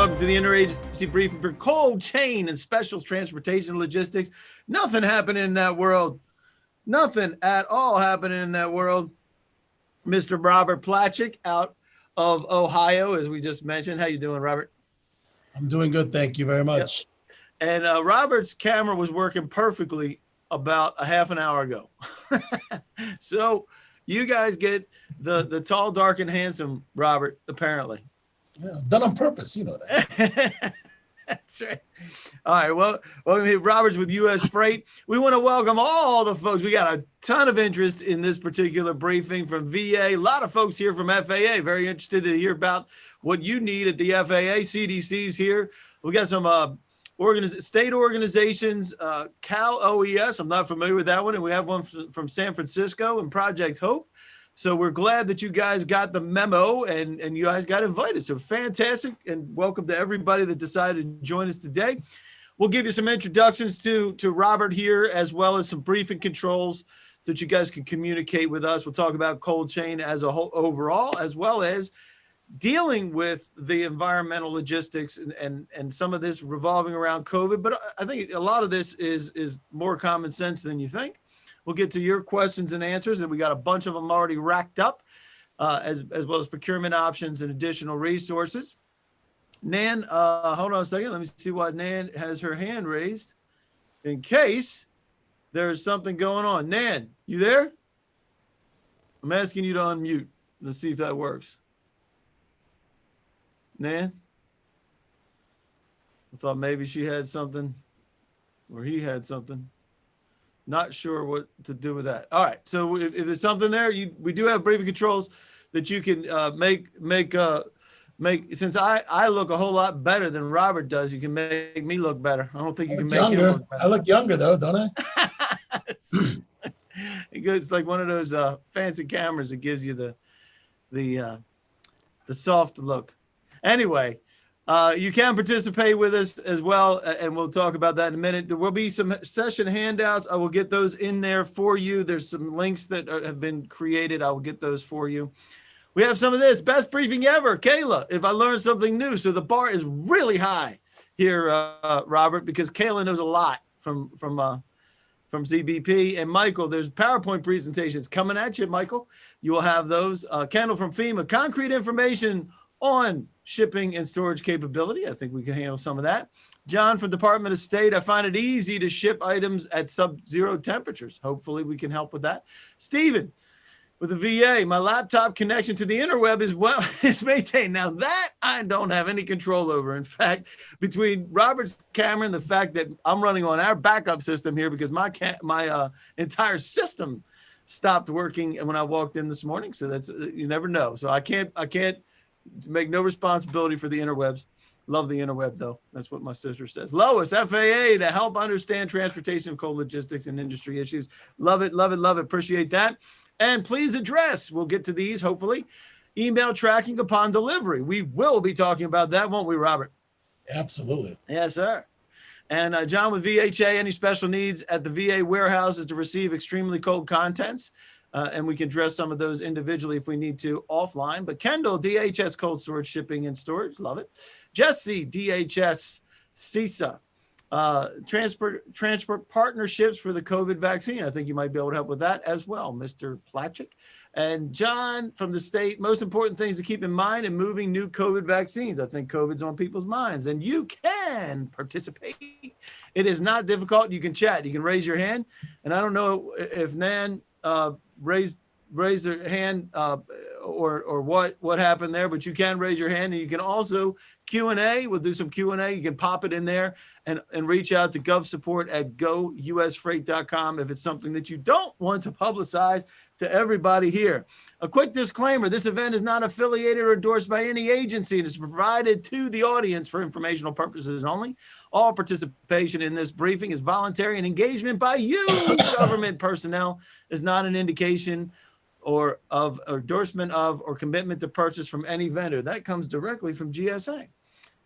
Welcome to the Interagency Briefing for Cold Chain and Specials Transportation Logistics. Nothing happening in that world. Nothing at all happening in that world. Mr. Robert Platschek out of Ohio, as we just mentioned. How you doing, Robert? I'm doing good. Thank you very much. Yep. And Robert's camera was working perfectly about a half an hour ago. So you guys get the tall, dark, and handsome Robert, apparently. Yeah, done on purpose, you know that. That's right. All right. Well, Robert's with U.S. Freight. We want to welcome all the folks. We got a ton of interest in this particular briefing from VA. A lot of folks here from FAA, very interested to hear about what you need at the FAA. CDC's here. We got some state organizations, Cal OES. I'm not familiar with that one. And we have one from San Francisco and Project Hope. So we're glad that you guys got the memo and you guys got invited. So fantastic, and welcome to everybody that decided to join us today. We'll give you some introductions to Robert here, as well as some briefing controls so that you guys can communicate with us. We'll talk about cold chain as a whole overall, as well as dealing with the environmental logistics and some of this revolving around COVID. But I think a lot of this is more common sense than you think. We'll get to your questions and answers, and we got a bunch of them already racked up, as well as procurement options and additional resources. Nan, hold on a second. Let me see why Nan has her hand raised in case there's something going on. Nan, you there? I'm asking you to unmute. Let's see if that works. Nan? I thought maybe she had something or he had something. Not sure what to do with that. All right. So if there's something there, we do have briefing controls that you can make. Since I look a whole lot better than Robert does, you can make me look better. I don't think you can make him look better. I look younger though, don't I? It's like one of those fancy cameras that gives you the soft look. Anyway. You can participate with us as well, and we'll talk about that in a minute. There will be some session handouts. I will get those in there for you. There's some links that have been created. I will get those for you. We have some of this. Best briefing ever. Kayla, if I learned something new. So the bar is really high here, Robert, because Kayla knows a lot from CBP. And Michael, there's PowerPoint presentations coming at you, Michael. You will have those. Kendall from FEMA, concrete information on shipping and storage capability. I think we can handle some of that. John from Department of State, I find it easy to ship items at sub-zero temperatures. Hopefully we can help with that. Stephen with the VA, my laptop connection to the interweb is maintained. Now that I don't have any control over. In fact, between Robert's camera and the fact that I'm running on our backup system here because my entire system stopped working when I walked in this morning. So that's, you never know. So I can't make no responsibility for the interwebs. Love the interweb, though. That's what my sister says. Lois, FAA, to help understand transportation, coal logistics, and industry issues. Love it, love it, love it. Appreciate that. And please address, we'll get to these, hopefully, email tracking upon delivery. We will be talking about that, won't we, Robert? Absolutely. Yes, sir. And John with VHA, any special needs at the VA warehouses to receive extremely cold contents? And we can address some of those individually if we need to offline. But Kendall, DHS cold storage, shipping and storage, love it. Jesse, DHS, CISA, transport partnerships for the COVID vaccine. I think you might be able to help with that as well, Mr. Platschek. And John from the state, most important things to keep in mind in moving new COVID vaccines. I think COVID's on people's minds, and you can participate. It is not difficult. You can chat. You can raise your hand. And I don't know if Nan raise their hand or what happened there, but you can raise your hand, and you can also Q&A. We'll do some Q&A. You can pop it in there and reach out to govsupport@gousfreight.com if it's something that you don't want to publicize to everybody here. A quick disclaimer, this event is not affiliated or endorsed by any agency. It is provided to the audience for informational purposes only. All participation in this briefing is voluntary, and engagement by you, government personnel, is not an indication or of endorsement of or commitment to purchase from any vendor. That comes directly from GSA.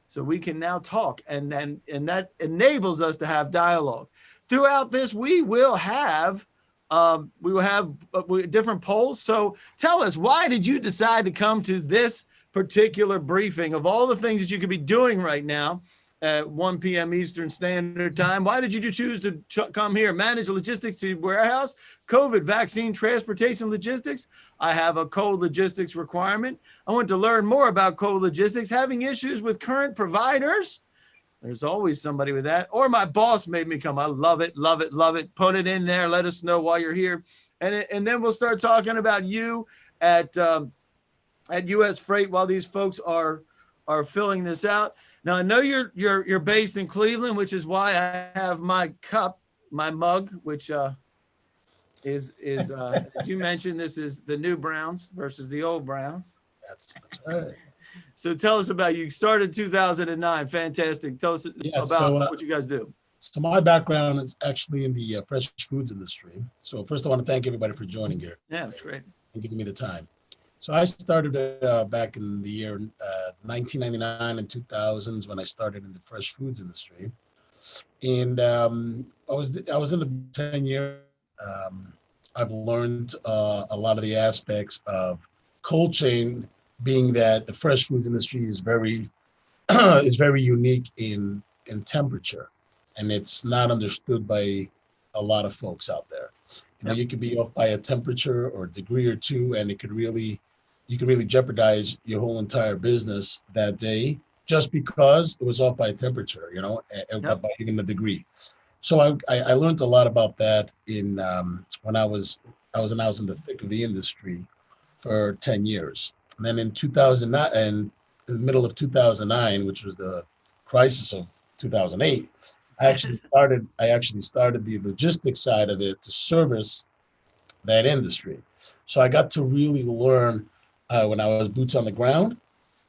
So we can now talk, and that enables us to have dialogue. Throughout this, we will have different polls. So tell us, why did you decide to come to this particular briefing of all the things that you could be doing right now at 1 p.m. Eastern Standard Time. Why did you choose to come here? Manage logistics to warehouse, COVID, vaccine, transportation logistics. I have a cold logistics requirement. I want to learn more about cold logistics, having issues with current providers. There's always somebody with that. Or my boss made me come. I love it, love it, love it. Put it in there. Let us know while you're here. And then we'll start talking about you at U.S. Freight while these folks are filling this out. Now I know you're based in Cleveland, which is why I have my cup, my mug, which is as you mentioned, this is the new Browns versus the old Browns. That's right. So tell us about you. Started 2009. Fantastic. Tell us about what you guys do. So my background is actually in the fresh foods industry. So first I want to thank everybody for joining here. Yeah, that's great. And giving me the time. So I started back in the year 1999 and 2000s when I started in the fresh foods industry. And I was in the 10 years. I've learned a lot of the aspects of cold chain, being that the fresh foods industry is very unique in temperature, and it's not understood by a lot of folks out there. You know, you could be off by a temperature or a degree or two, and you can really jeopardize your whole entire business that day just because it was off by a temperature, you know, by even a degree. So I learned a lot about that in when I was in the thick of the industry for 10 years. And then in 2009, and in the middle of 2009, which was the crisis of 2008, I actually started the logistics side of it to service that industry. So I got to really learn when I was boots on the ground,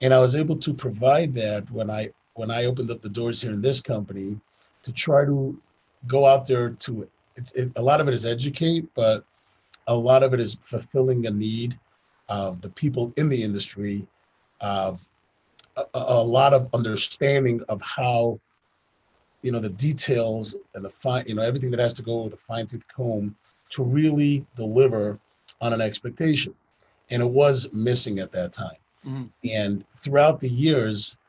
and I was able to provide that when I opened up the doors here in this company to try to go out there to a lot of it is educate, but a lot of it is fulfilling a need of the people in the industry, of a lot of understanding of how, you know, the details and the fine, you know, everything that has to go with a fine-tooth comb to really deliver on an expectation. And it was missing at that time. Mm-hmm. And throughout the years,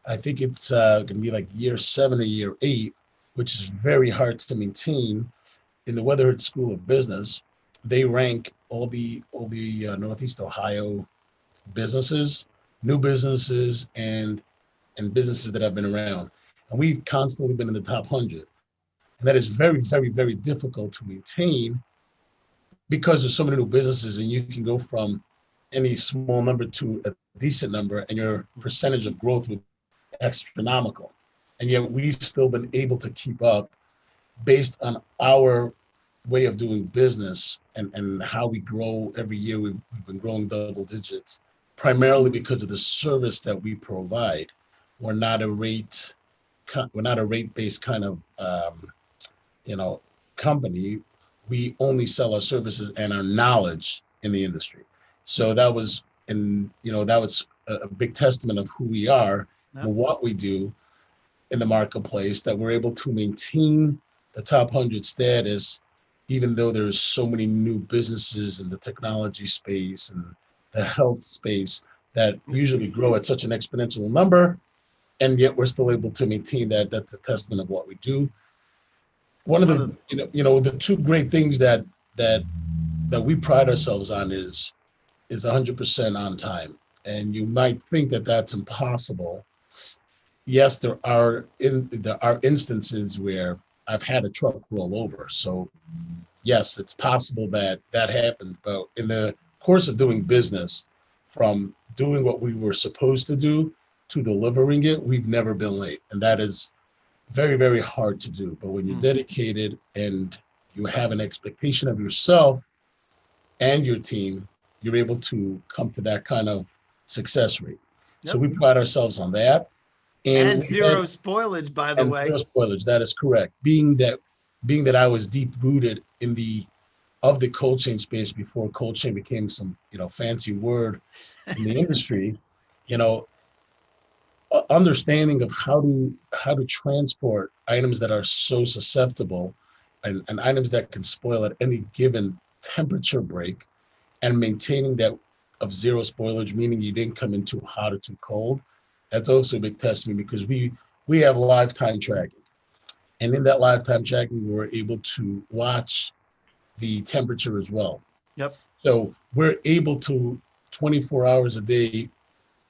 I think it's going to be like year 7 or year 8, which is very hard to maintain. In the Weatherford School of Business, they rank all the Northeast Ohio businesses, new businesses, and businesses that have been around. And we've constantly been in the top 100. And that is very, very, very difficult to maintain because there's so many new businesses, and you can go from any small number to a decent number, and your percentage of growth would be astronomical. And yet we've still been able to keep up based on our way of doing business and how we grow every year. We've been growing double digits, primarily because of the service that we provide. We're not a rate-based kind of company. We only sell our services and our knowledge in the industry. So that was a big testament of who we are and what we do in the marketplace, that we're able to maintain the top 100 status, even though there's so many new businesses in the technology space and the health space that usually grow at such an exponential number, and yet we're still able to maintain that. That's a testament of what we do. One of the the two great things that we pride ourselves on is 100% on time. And you might think that that's impossible. Yes, there are instances where I've had a truck roll over. So yes, it's possible that happens. But in the course of doing business, from doing what we were supposed to do to delivering it, we've never been late. And that is very, very hard to do. But when you're dedicated and you have an expectation of yourself and your team, you're able to come to that kind of success rate. Yep. So we pride ourselves on that. And zero spoilage, by the way. Zero spoilage, that is correct. Being that I was deep rooted in the cold chain space before cold chain became some fancy word in the industry, understanding of how to transport items that are so susceptible and items that can spoil at any given temperature break, and maintaining that of zero spoilage, meaning you didn't come in too hot or too cold. That's also a big testament because we have lifetime tracking. And in that lifetime tracking, we were able to watch the temperature as well. Yep. So we're able to 24 hours a day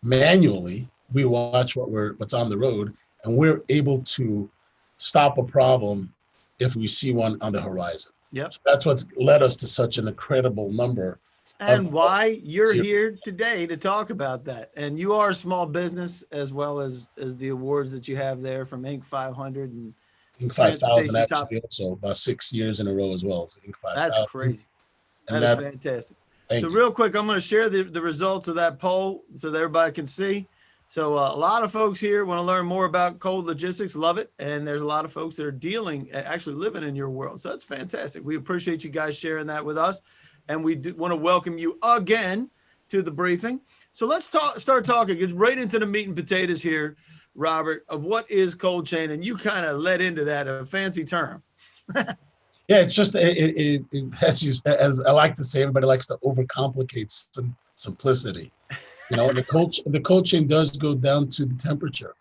manually, we watch what's on the road, and we're able to stop a problem if we see one on the horizon. Yep. So that's what's led us to such an incredible number. And why you're here today to talk about that. And you are a small business as well as the awards that you have there from Inc. 500 and Inc. 5,000 actually also about 6 years in a row as well. So Inc. 5,000. That's crazy. And that is fantastic. So real quick, I'm going to share the results of that poll so that everybody can see. So a lot of folks here want to learn more about cold logistics, love it. And there's a lot of folks that are actually living in your world. So that's fantastic. We appreciate you guys sharing that with us. And we do want to welcome you again to the briefing. So let's start talking, get right into the meat and potatoes here, Robert, of what is cold chain. And you kind of led into that, a fancy term. Yeah, it's just as I like to say, everybody likes to overcomplicate some simplicity. The cold chain does go down to the temperature.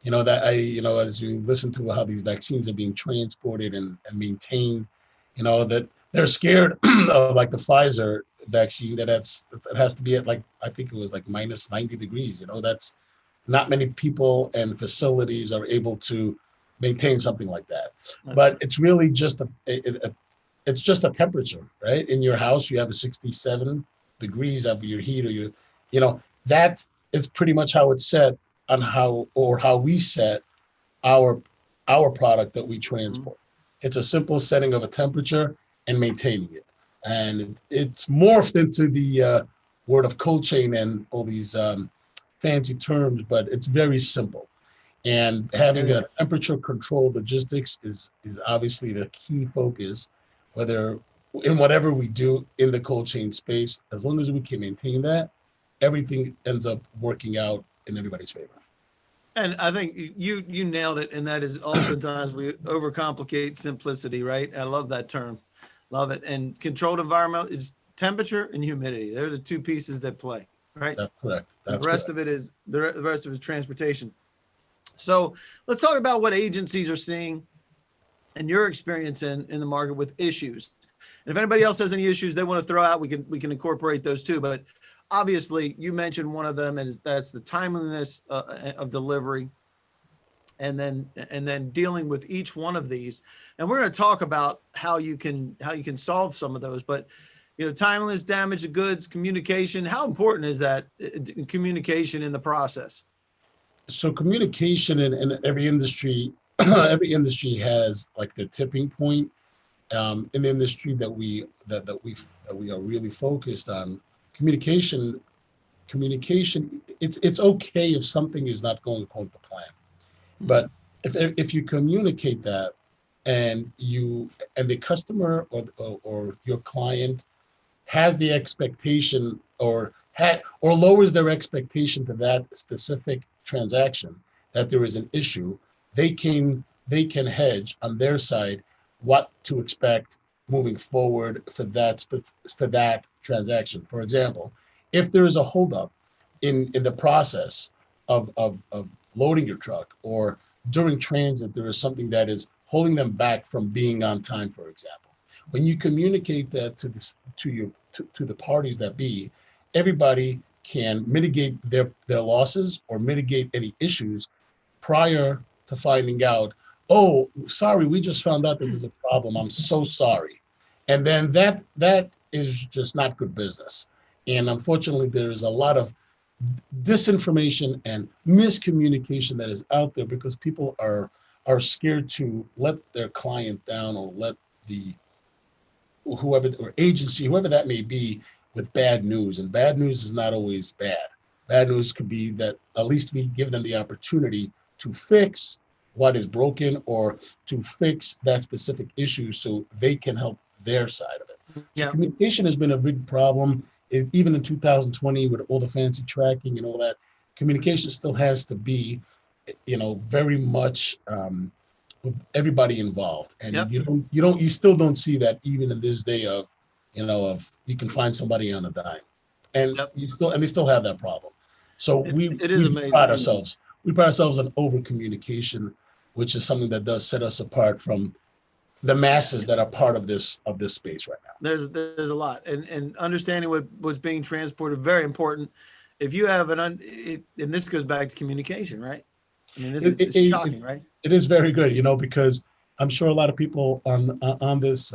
As you listen to how these vaccines are being transported and maintained, that they're scared of like the Pfizer vaccine that it has to be at like, I think it was like minus 90 degrees. That's not many people and facilities are able to maintain something like that. But it's really just it's just a temperature, right? In your house, you have a 67 degrees of your heat or that is pretty much how it's set on how we set our product that we transport. Mm-hmm. It's a simple setting of a temperature and maintaining it. And it's morphed into the word of cold chain and all these fancy terms, but it's very simple. And having a temperature controlled logistics is obviously the key focus, whether in whatever we do in the cold chain space. As long as we can maintain that, everything ends up working out in everybody's favor. And I think you nailed it. And that is oftentimes we overcomplicate simplicity, right? I love that term. Love it. And controlled environment is temperature and humidity. They're the two pieces that play, right? That's correct. The rest of it is transportation. So let's talk about what agencies are seeing and your experience in the market with issues. And if anybody else has any issues they want to throw out, we can incorporate those too. But obviously, you mentioned one of them, and that's the timeliness of delivery, and then dealing with each one of these. And we're going to talk about how you can solve some of those. But timeliness, damage of goods, communication. How important is that communication in the process? So communication in every industry, every industry has like their tipping point. In the industry that we are really focused on, communication. It's okay if something is not going according to plan, but if you communicate that and the customer or your client has the expectation or lowers their expectation to that specific transaction, that there is an issue, they can hedge on their side what to expect moving forward for that transaction. For example, if there is a holdup in the process of loading your truck, or during transit there is something that is holding them back from being on time, for example, when you communicate that to the parties that be, everybody can mitigate their losses or mitigate any issues prior to finding out, oh, sorry, we just found out that there's a problem. I'm so sorry. And then that is just not good business. And unfortunately, there is a lot of disinformation and miscommunication that is out there because people are scared to let their client down or let whoever or agency, whoever that may be, with bad news. And bad news is not always bad. Bad news could be that at least we give them the opportunity to fix what is broken or to fix that specific issue so they can help their side of it. Yeah. So communication has been a big problem. Even in 2020 with all the fancy tracking and all that, communication still has to be, very much with everybody involved. And you still don't see that even in this day of you can find somebody on a dime. and Yep. they still have that problem. So It is we pride amazing. ourselves. We pride ourselves on over communication, which is something that does set us apart from the masses that are part of this space right now. There's a lot, and understanding what was being transported, very important. If you have and this goes back to communication, right? I mean, this is It, it's it, shocking, right? it is very good, because I'm sure a lot of people on this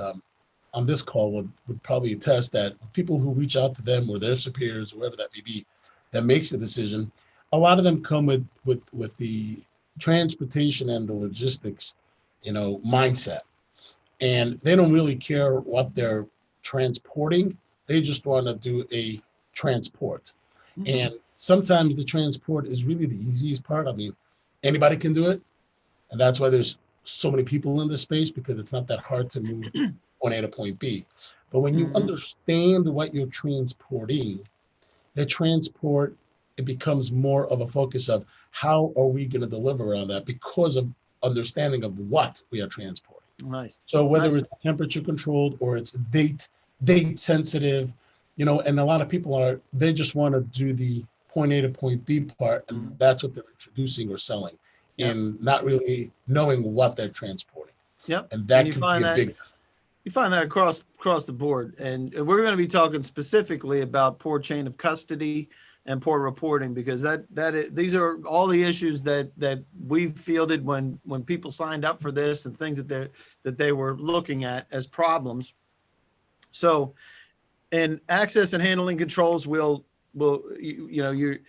call would probably attest that people who reach out to them or their superiors, whoever that may be, that makes the decision, a lot of them come with the transportation and the logistics, mindset, and they don't really care what they're transporting. They just want to do a transport, Mm-hmm. and sometimes the transport is really the easiest part. I mean, anybody can do it, and that's why there's so many people in this space, because it's not that hard to move point A to point B. But when you Mm-hmm. understand what you're transporting, the transport, it becomes more of a focus of how are we going to deliver on that, because of understanding of what we are transporting. Nice, So whether nice. it's temperature controlled or it's date sensitive, and a lot of people they just want to do the point A to point B part, and Mm-hmm. that's what they're introducing or selling, Yep, and not really knowing what they're transporting. yep. And And that can be a big. you find that across the board, and we're going to be talking specifically about poor chain of custody and poor reporting, because these are all the issues that we've fielded when people signed up for this, and things that they were looking at as problems. So, and access and handling controls will you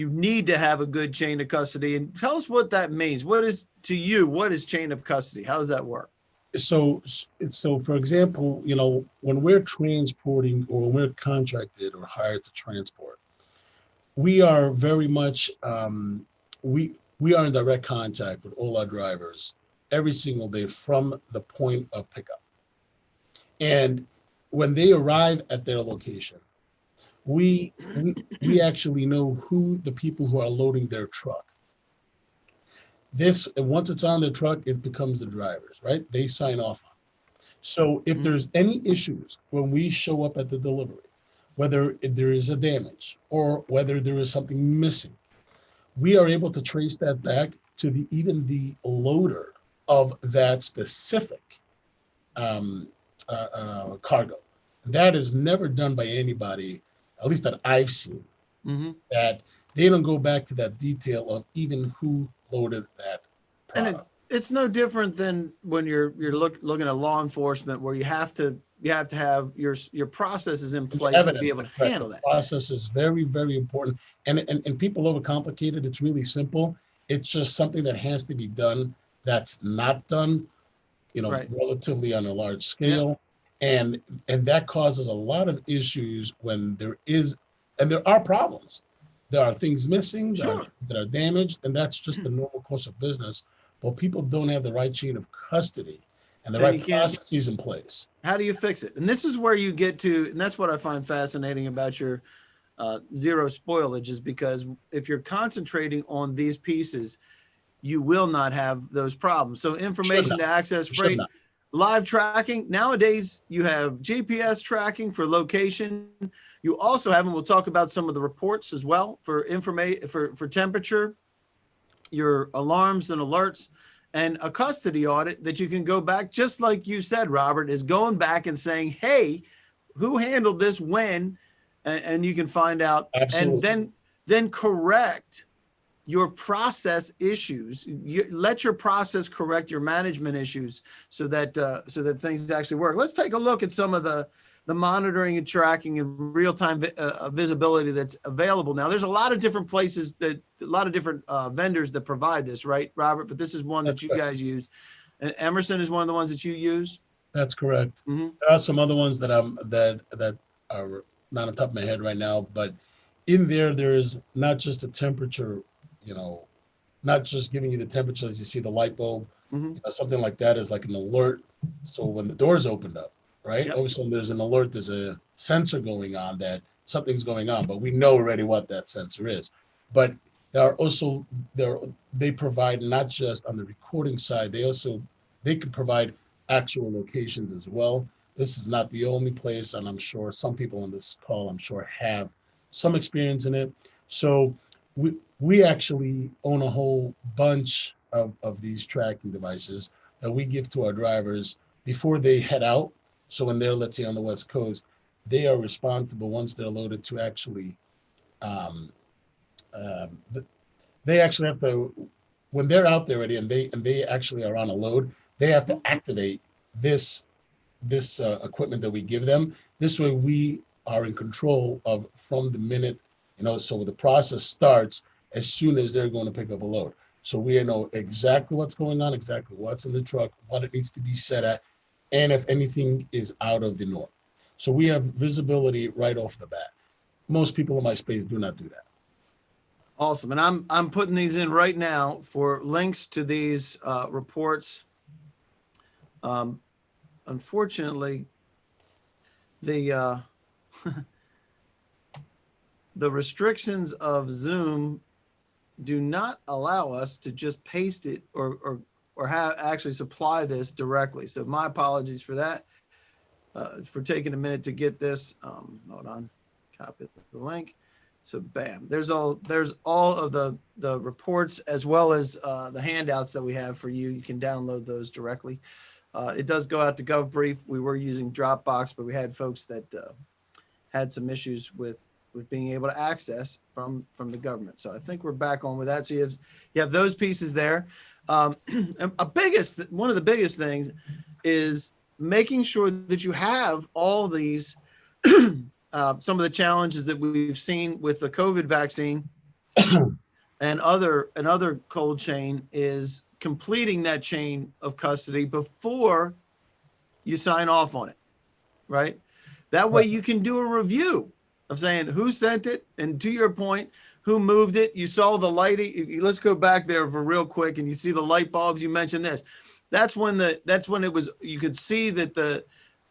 need to have a good chain of custody. And tell us what that means. What is chain of custody? How does that work? So for example, when we're transporting or when we're contracted or hired to transport, we are very much we are in direct contact with all our drivers every single day from the point of pickup. And when they arrive at their location, we actually know who the people who are loading their truck. This, once it's on the truck, it becomes the drivers, right? They sign off on it. So if Mhm. there's any issues when we show up at the delivery, whether there is a damage or whether there is something missing, we are able to trace that back to even the loader of that specific um, cargo. That is never done by anybody, at least that I've seen, Mm-hmm. that they don't go back to that detail of even who loaded that And product. it's no different than when you're looking at law enforcement, where you have to have your processes in And the place to be evidence, able to correct. The handle that. process is very, very important. And people overcomplicate it. It's really simple. It's just something that has to be done that's not done, Right. relatively on a large Yeah. scale. And that causes a lot of issues when there are problems. There are things missing, Sure. that are damaged, and that's just the normal course of business. But people don't have the right chain of custody and the And right you can't. processes in place. How do you fix it? And this is where you get to, and that's what I find fascinating about your zero spoilage, is because if you're concentrating on these pieces, you will not have those problems. So Should information not. to access Should freight, not. live tracking. Nowadays, you have GPS tracking for location. You also have, and we'll talk about some of the reports as well, for information, for temperature, your alarms and alerts, and a custody audit that you can go back, just like you said, Robert, is going back and saying, hey, who handled this when, and you can find out, and Absolutely. then correct your process issues. Let your process correct your management issues, so that things actually work. Let's take a look at some of the monitoring and tracking and real-time visibility that's available now. There's a lot of different places, a lot of different vendors that provide this, right, Robert? But this is one that That's you correct. guys use, and Emerson is one of the ones that you use. That's correct. Mm-hmm. There are some other ones that are not on top of my head right now, but in there is not just a temperature, you know, not just giving you the temperature as you see the light bulb, Mm-hmm. something like that is like an alert. So when the doors opened up, right? Yep. All of a sudden there's an alert, there's a sensor going on that something's going on, but we know already what that sensor is. But there are also there they provide not just on the recording side, they can provide actual locations as well. This is not the only place, and I'm sure some people on this call, I'm sure, have some experience in it. So we actually own a whole bunch of these tracking devices that we give to our drivers before they head out. So when they're, let's say, on the West Coast, they are responsible once they're loaded to actually um, um, they actually have to, when they're out there already and they actually are on a load, they have to activate this equipment that we give them. This way we are in control of from the minute, so the process starts as soon as they're going to pick up a load. So we know exactly what's going on, exactly what's in the truck, what it needs to be set at, and if anything is out of the norm. So we have visibility right off the bat. Most people in my space do not do that. Awesome. And I'm putting these in right now for links to these reports. Unfortunately, the the restrictions of Zoom do not allow us to just paste it or have actually supply this directly. So my apologies for that, for taking a minute to get this. Hold on, copy the link. So bam, there's all of the reports as well as the handouts that we have for you. You can download those directly. It does go out to GovBrief. We were using Dropbox, but we had folks that had some issues with being able to access from the government. So I think we're back on with that. So you have those pieces there. One of the biggest things is making sure that you have all these some of the challenges that we've seen with the COVID vaccine and other cold chain is completing that chain of custody before you sign off on it, right? That way you can do a review of saying who sent it, and to your point, who moved it. You saw the lighting. Let's go back there for real quick, and you see the light bulbs. You mentioned this. That's when it was. You could see that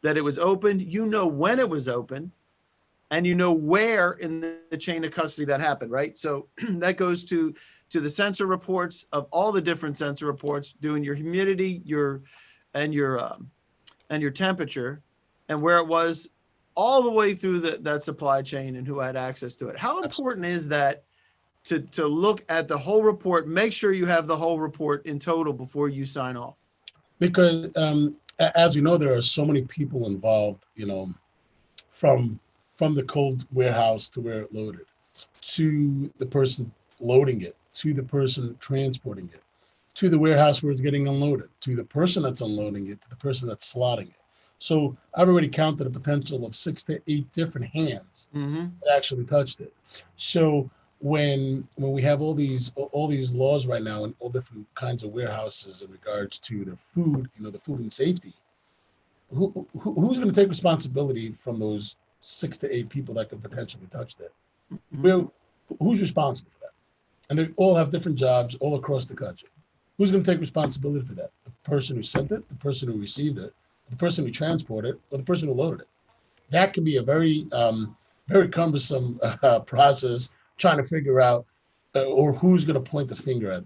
it was opened. You know when it was opened, and you know where in the chain of custody that happened, right? So that goes to the sensor reports of all the different sensor reports, doing your humidity, your temperature, and where it was all the way through that supply chain and who had access to it. How important is that to look at the whole report, make sure you have the whole report in total before you sign off? Because as you know, there are so many people involved, from the cold warehouse to where it loaded, to the person loading it, to the person transporting it, to the warehouse where it's getting unloaded, to the person that's unloading it, to the person that's slotting it. So I've already counted a potential of 6 to 8 different hands that actually touched it. So when we have all these laws right now in all different kinds of warehouses in regards to their food, the food and safety, who's going to take responsibility from those 6 to 8 people that could potentially touch that? Who's responsible for that? And they all have different jobs all across the country. Who's going to take responsibility for that? The person who sent it, the person who received it, the person who transported it, or the person who loaded it? That can be a very, very cumbersome process trying to figure out, or who's going to point the finger at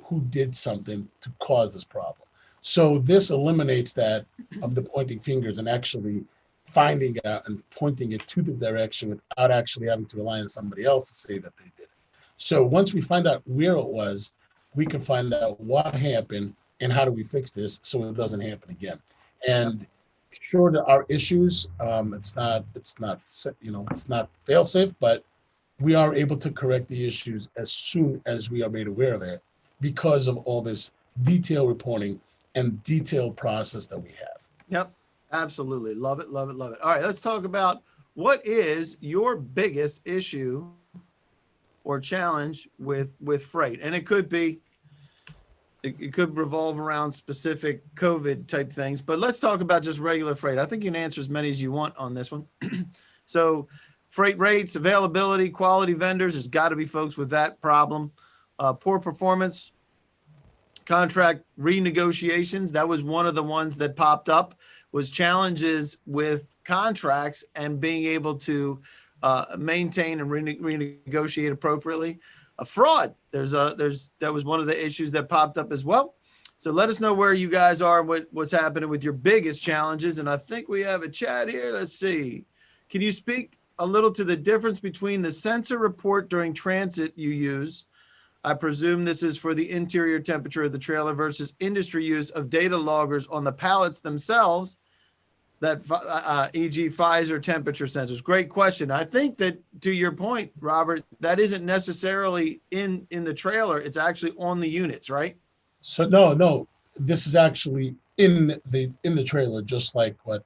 who did something to cause this problem. So this eliminates that of the pointing fingers and actually finding out and pointing it to the direction without actually having to rely on somebody else to say that they did it. So once we find out where it was, we can find out what happened and how do we fix this so it doesn't happen again. And sure, there are issues. It's not fail safe, but we are able to correct the issues as soon as we are made aware of it because of all this detailed reporting and detailed process that we have. Yep, absolutely. Love it, love it, love it. All right, let's talk about what is your biggest issue or challenge with freight. And it could revolve around specific COVID type things, but let's talk about just regular freight. I think you can answer as many as you want on this one. So freight rates, availability, quality vendors, there's got to be folks with that problem. Poor performance, contract renegotiations. That was one of the ones that popped up, was challenges with contracts and being able to maintain and renegotiate appropriately. Fraud. That was one of the issues that popped up as well. So let us know where you guys are and what's happening with your biggest challenges. And I think we have a chat here. Let's see. Can you speak a little to the difference between the sensor report during transit you use? I presume this is for the interior temperature of the trailer versus industry use of data loggers on the pallets themselves, that e.g. Pfizer temperature sensors. Great question. I think that, to your point, Robert, that isn't necessarily in the trailer. It's actually on the units, right? So no, this is actually in the trailer, just like what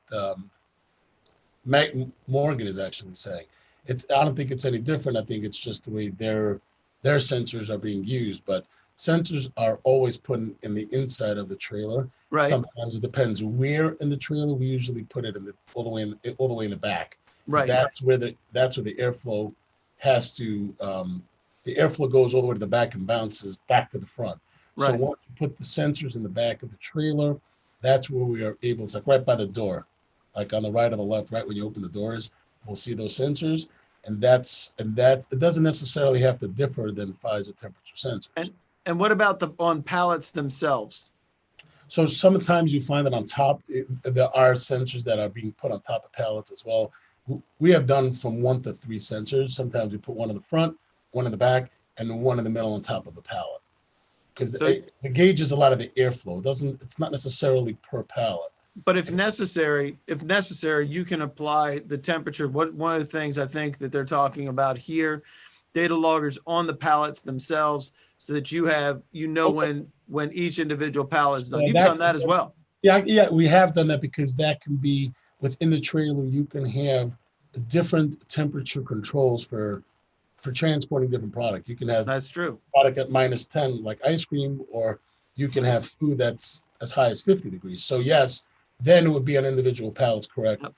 Mac Morgan is actually saying. I don't think it's any different. I think it's just the way their sensors are being used. But sensors are always put in the inside of the trailer. Right. Sometimes it depends where in the trailer. We usually put it all the way in the back. Right. That's where the airflow has to. The airflow goes all the way to the back and bounces back to the front. Right. So once you put the sensors in the back of the trailer, that's where we are able. It's like right by the door, like on the right or the left, right when you open the doors, we'll see those sensors. And that it doesn't necessarily have to differ than Pfizer temperature sensors. And what about on pallets themselves? So sometimes you find that on top, there are sensors that are being put on top of pallets as well. We have done from 1 to 3 sensors. Sometimes we put one in the front, one in the back, and one in the middle on top of a pallet. Because it gauges a lot of the airflow. It's not necessarily per pallet. But if necessary, you can apply the temperature. One of the things I think that they're talking about here, data loggers on the pallets themselves, so that when each individual pallet is done. You've done that as well. Yeah, we have done that, because that can be within the trailer. You can have different temperature controls for transporting different product. You can have that's true product at -10 like ice cream, or you can have food that's as high as 50 degrees. So yes, then it would be on individual pallets, correct? Yep.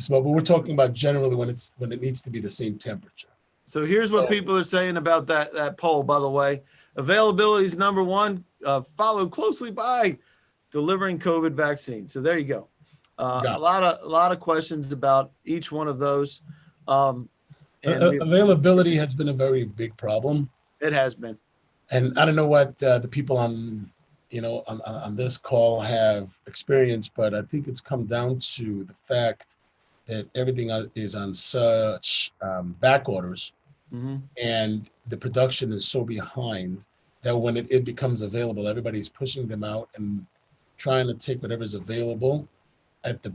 But we're talking about generally when it needs to be the same temperature. So here's what people are saying about that poll, by the way. Availability is number one, followed closely by delivering COVID vaccines. So there you go. A lot of questions about each one of those. Availability has been a very big problem. It has been. And I don't know what the people on this call have experienced, but I think it's come down to the fact that everything is on such back orders, and the production is so behind that when it becomes available, everybody's pushing them out and trying to take whatever's available. The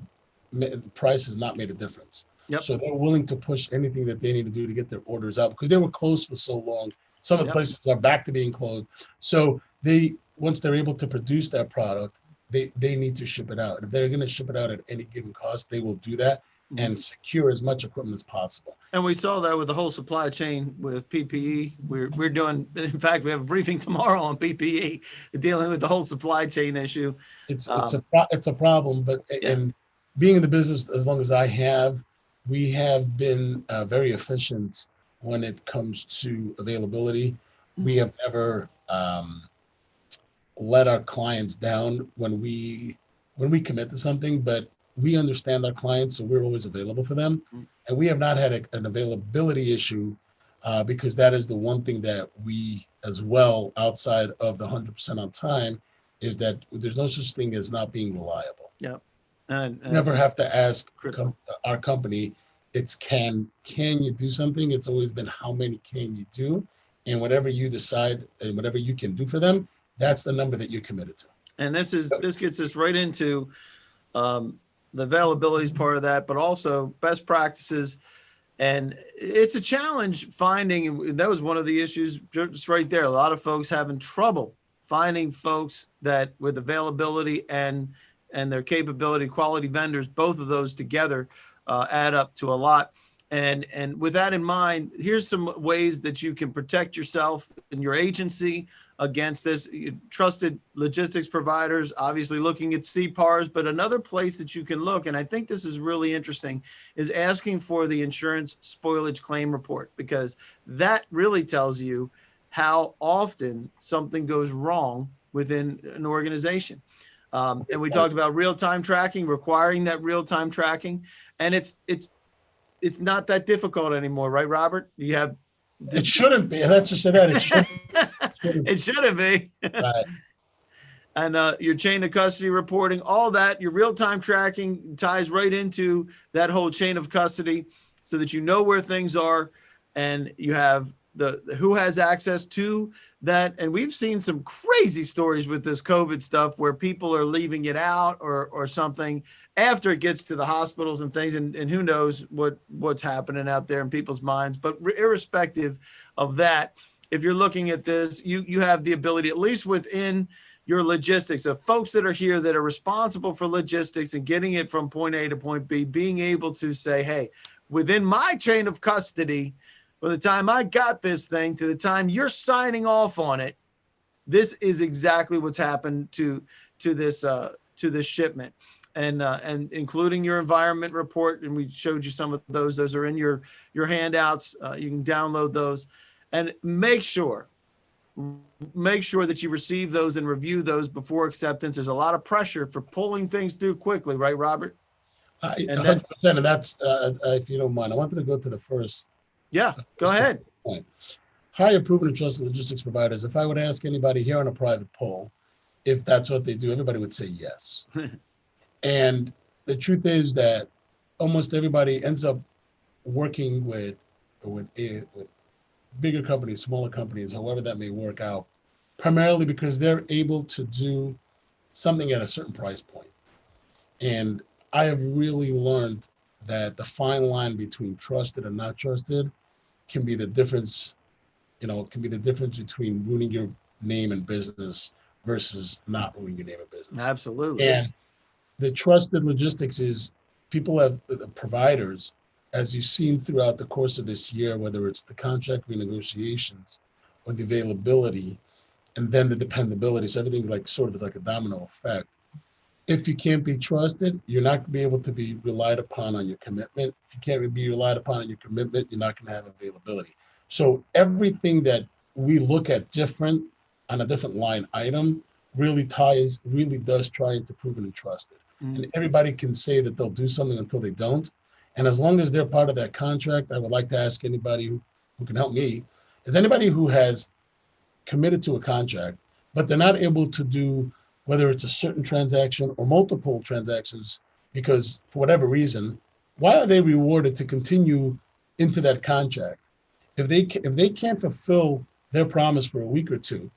price has not made a difference. Yep. So they're willing to push anything that they need to do to get their orders out, because they were closed for so long. Some of the places are back to being closed. So once they're able to produce that product, they need to ship it out. And if they're going to ship it out at any given cost, they will do that and secure as much equipment as possible. And we saw that with the whole supply chain with PPE. We're doing, in fact, we have a briefing tomorrow on PPE, dealing with the whole supply chain issue. It's a problem, but and being in the business as long as I have, we have been very efficient when it comes to availability. We have never let our clients down when we commit to something, but we understand our clients, so we're always available for them. And we have not had an availability issue, because that is the one thing that we, as well, outside of the 100% on time, is that there's no such thing as not being reliable. Yeah. And never have to ask our company, it's can you do something? It's always been how many can you do? And whatever you decide and whatever you can do for them, that's the number that you're committed to. And this gets us right into the availability is part of that, but also best practices. And it's a challenge finding, that was one of the issues just right there. A lot of folks having trouble finding folks that with availability and their capability, quality vendors, both of those together add up to a lot. And with that in mind, here's some ways that you can protect yourself and your agency against this. Trusted logistics providers, obviously looking at CPARs, but another place that you can look, and I think this is really interesting, is asking for the insurance spoilage claim report, because that really tells you how often something goes wrong within an organization. And we talked about real-time tracking, requiring that real-time tracking, and it's not that difficult anymore, right, Robert? You have. It shouldn't be. Let's just say that it shouldn't. It shouldn't be. Right. and your chain of custody reporting, all that, your real-time tracking ties right into that whole chain of custody so that you know where things are, and you have the who has access to that. And we've seen some crazy stories with this COVID stuff where people are leaving it out or something after it gets to the hospitals and things. And who knows what's happening out there in people's minds. But irrespective of that, if you're looking at this, you have the ability, at least within your logistics, of folks that are here that are responsible for logistics and getting it from point A to point B, being able to say, hey, within my chain of custody, from the time I got this thing to the time you're signing off on it, this is exactly what's happened to this shipment, and including your environment report. And we showed you some of those. Those are in your handouts. You can download those, and make sure that you receive those and review those before acceptance. There's a lot of pressure for pulling things through quickly, right, Robert? 100%, and that's if you don't mind, I wanted to go to the first. Yeah, go ahead. Point. Hire proven and trusted logistics providers. If I would ask anybody here on a private poll if that's what they do, everybody would say yes. And the truth is that almost everybody ends up working with bigger companies, smaller companies, however that may work out, primarily because they're able to do something at a certain price point. And I have really learned that the fine line between trusted and not trusted can be the difference, between ruining your name and business versus not ruining your name and business. Absolutely. And the trusted logistics is people have the providers, as you've seen throughout the course of this year, whether it's the contract renegotiations or the availability, and then the dependability. So everything is like a domino effect. If you can't be trusted, you're not going to be able to be relied upon on your commitment. If you can't be relied upon on your commitment, you're not going to have availability. So everything that we look at different on a different line item really does try into proven and trusted. Mm-hmm. And everybody can say that they'll do something until they don't. And as long as they're part of that contract, I would like to ask anybody who can help me, is anybody who has committed to a contract, but they're not able to do, whether it's a certain transaction or multiple transactions, because for whatever reason, why are they rewarded to continue into that contract? If they can't fulfill their promise for a week or two,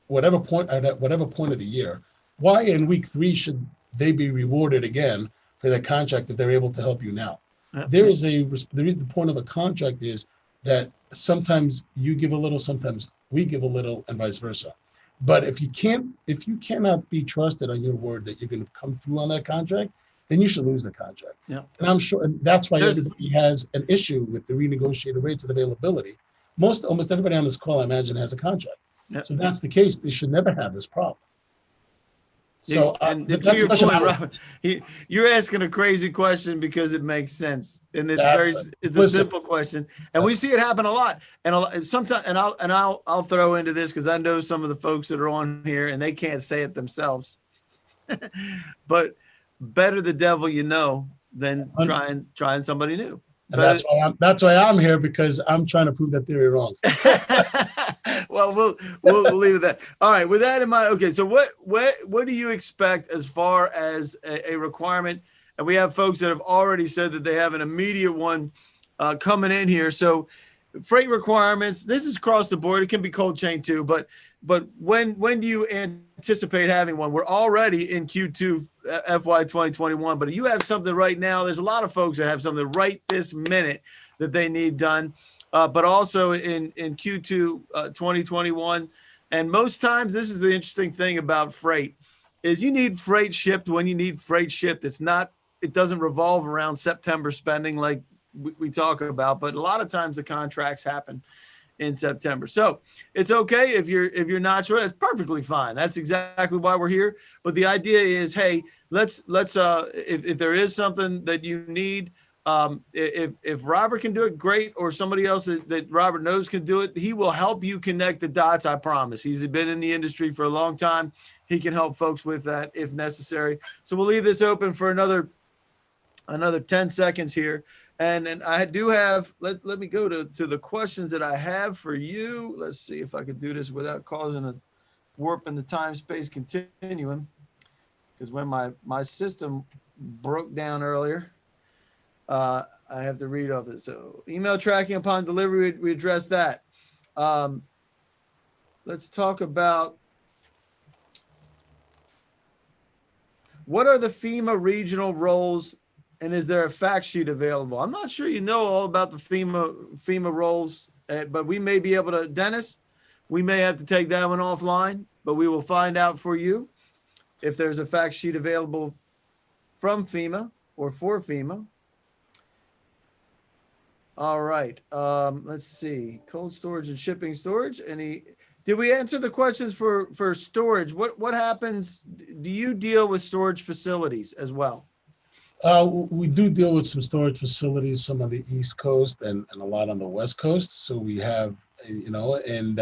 whatever point of the year, why in week 3 should they be rewarded again for that contract if they're able to help you now? The point of a contract is that sometimes you give a little, sometimes we give a little, and vice versa. But if you cannot be trusted on your word that you're going to come through on that contract, then you should lose the contract. Yeah. And I'm sure that's why everybody has an issue with the renegotiated rates and availability. Almost everybody on this call, I imagine, has a contract. Yep. So if that's the case, they should never have this problem. So to your point, Robert, you're asking a crazy question because it makes sense, and it's a simple question, and we see it happen a lot. And sometimes, and I'll throw into this because I know some of the folks that are on here, and they can't say it themselves. But better the devil you know than trying somebody new. That's why I'm here, because I'm trying to prove that theory wrong. Well, we'll leave it at that. All right. With that in mind, okay. So what do you expect as far as a requirement? And we have folks that have already said that they have an immediate one coming in here. So freight requirements. This is across the board. It can be cold chain too. But when do you anticipate having one? We're already in Q2 FY 2021. But if you have something right now, there's a lot of folks that have something right this minute that they need done. But also in Q2 2021. And most times, this is the interesting thing about freight, is you need freight shipped when you need freight shipped. It doesn't revolve around September spending like we talk about, but a lot of times the contracts happen in September. So it's okay if you're not sure. That's perfectly fine. That's exactly why we're here. But the idea is, hey, let's if there is something that you need, if Robert can do it, great, or somebody else that Robert knows can do it, he will help you connect the dots. I promise. He's been in the industry for a long time. He can help folks with that if necessary. So we'll leave this open for another 10 seconds here. And I do have, let me go to the questions that I have for you. Let's see if I can do this without causing warping the time-space continuum, because when my system broke down earlier, I have to read off it. So email tracking upon delivery, we addressed that. Let's talk about what are the FEMA regional roles, and is there a fact sheet available? I'm not sure you know all about the FEMA roles, but we may be able to, Dennis, we may have to take that one offline, but we will find out for you if there's a fact sheet available from FEMA or for FEMA. All right. Let's see. Cold storage and shipping storage. Did we answer the questions for storage? What happens? Do you deal with storage facilities as well? We do deal with some storage facilities, some on the East Coast and a lot on the West Coast. So we have, and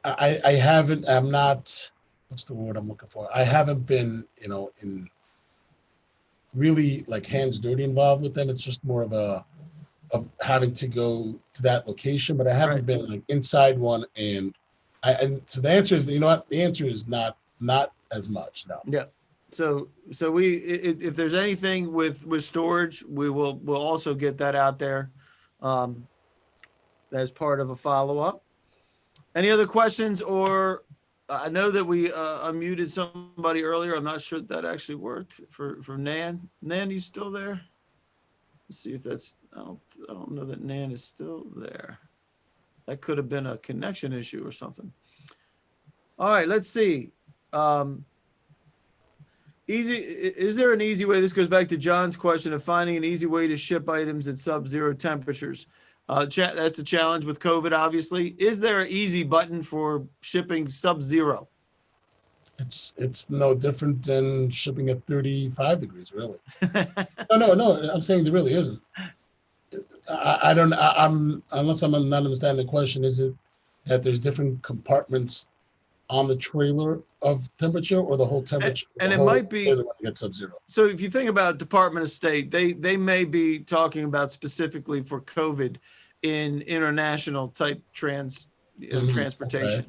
I haven't, I'm not, what's the word I'm looking for? I haven't been, in really like hands dirty involved with them. It's just more of having to go to that location, but I haven't been like inside one. And so the answer is, the answer is not as much. No. Yeah. So if there's anything with storage, we'll also get that out there as part of a follow-up. Any other questions? Or I know that we unmuted somebody earlier. I'm not sure that actually worked for Nan. Nan, you still there? Let's see if that's, I don't know that Nan is still there. That could have been a connection issue or something. All right, let's see. Is there an easy way? This goes back to John's question of finding an easy way to ship items at sub-zero temperatures. That's a challenge with COVID, obviously. Is there an easy button for shipping sub-zero? It's no different than shipping at 35 degrees, really. No. I'm saying there really isn't. Unless I'm not understanding the question, is it that there's different compartments on the trailer of temperature, or the whole temperature? And it might be at sub-zero. So if you think about Department of State, they may be talking about specifically for COVID in international type transportation.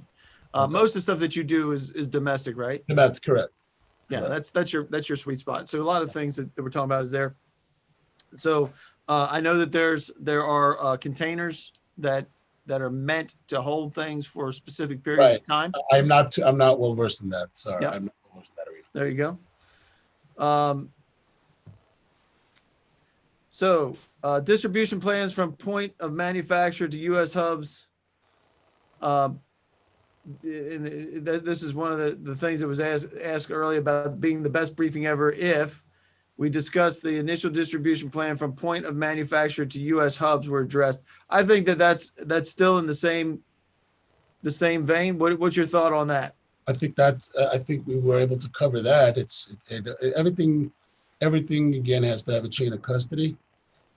Okay. Most of the stuff that you do is domestic, right? Domestic, correct. Yeah, correct. That's your sweet spot. So a lot of things that we're talking about is there. So I know that there are containers that are meant to hold things for specific periods of time. I'm not well versed in that. Sorry, yep. I'm not well versed in that arena. There you go. So distribution plans from point of manufacture to U.S. hubs. This is one of the things that was asked earlier about being the best briefing ever. If we discussed the initial distribution plan from point of manufacture to U.S. hubs were addressed. I think that's still in the same vein. What's your thought on that? I think we were able to cover that. Everything again has to have a chain of custody,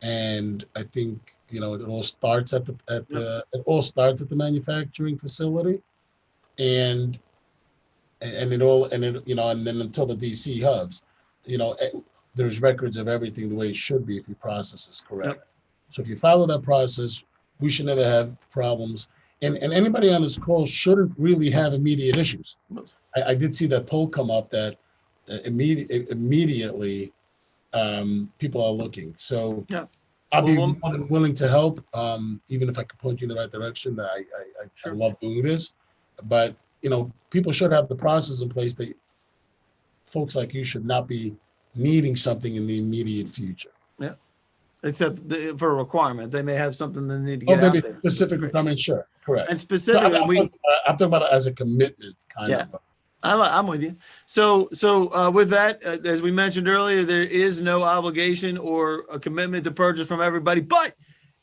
and I think it all starts at the manufacturing facility, and then until the DC hubs, there's records of everything the way it should be if your process is correct. Yep. So if you follow that process, we should never have problems. And anybody on this call shouldn't really have immediate issues. I did see that poll come up that immediately people are looking. So yeah. I'll be more than willing to help, even if I could point you in the right direction. I love doing this. But, people should have the process in place that folks like you should not be needing something in the immediate future. Yeah. Except for a requirement. They may have something they need to get maybe out there. Specific requirement, sure. Correct. And specifically, I'm talking about it as a commitment kind of. I'm with you. So with that, as we mentioned earlier, there is no obligation or a commitment to purchase from everybody. But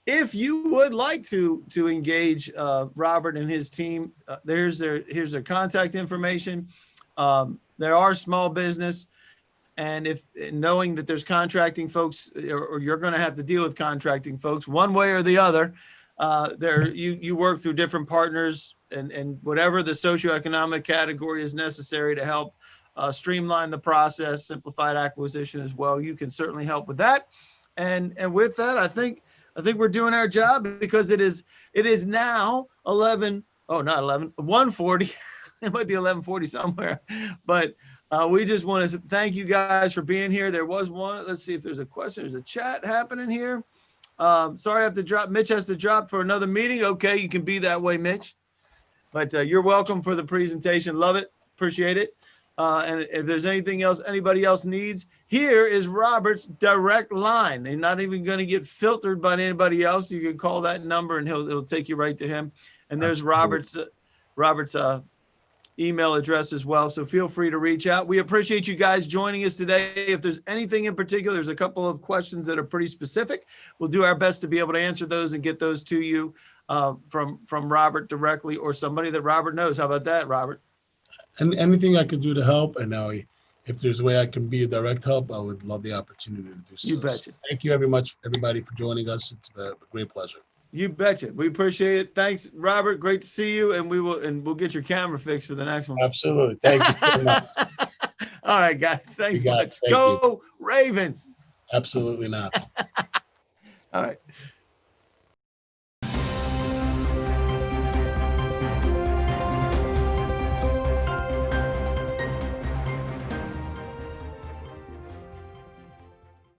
if you would like to engage Robert and his team, here's their contact information. There are small business. And if knowing that there's contracting folks, or you're going to have to deal with contracting folks one way or the other, you work through different partners and whatever the socioeconomic category is necessary to help streamline the process, simplified acquisition as well. You can certainly help with that. And with that, I think we're doing our job, because it is now 11 Oh, not 140. It might be 11:40 somewhere, but we just want to thank you guys for being here. There was one. Let's see if there's a question. There's a chat happening here. Sorry, I have to drop. Mitch has to drop for another meeting. Okay, you can be that way, Mitch. But you're welcome for the presentation. Love it. Appreciate it. And if there's anything else anybody else needs, here is Robert's direct line. They're not even going to get filtered by anybody else. You can call that number and it'll take you right to him. And there's Robert's email address as well. So feel free to reach out. We appreciate you guys joining us today. If there's anything in particular, there's a couple of questions that are pretty specific. We'll do our best to be able to answer those and get those to you from Robert directly or somebody that Robert knows. How about that, Robert? And anything I could do to help, and now if there's a way I can be a direct help, I would love the opportunity to do so. You betcha. So thank you very much, everybody, for joining us. It's a great pleasure. You betcha. We appreciate it. Thanks, Robert. Great to see you. And we'll get your camera fixed for the next one. Absolutely. Thank you so much. All right, guys. Thanks much. Thank Go you. Ravens. Absolutely not. All right.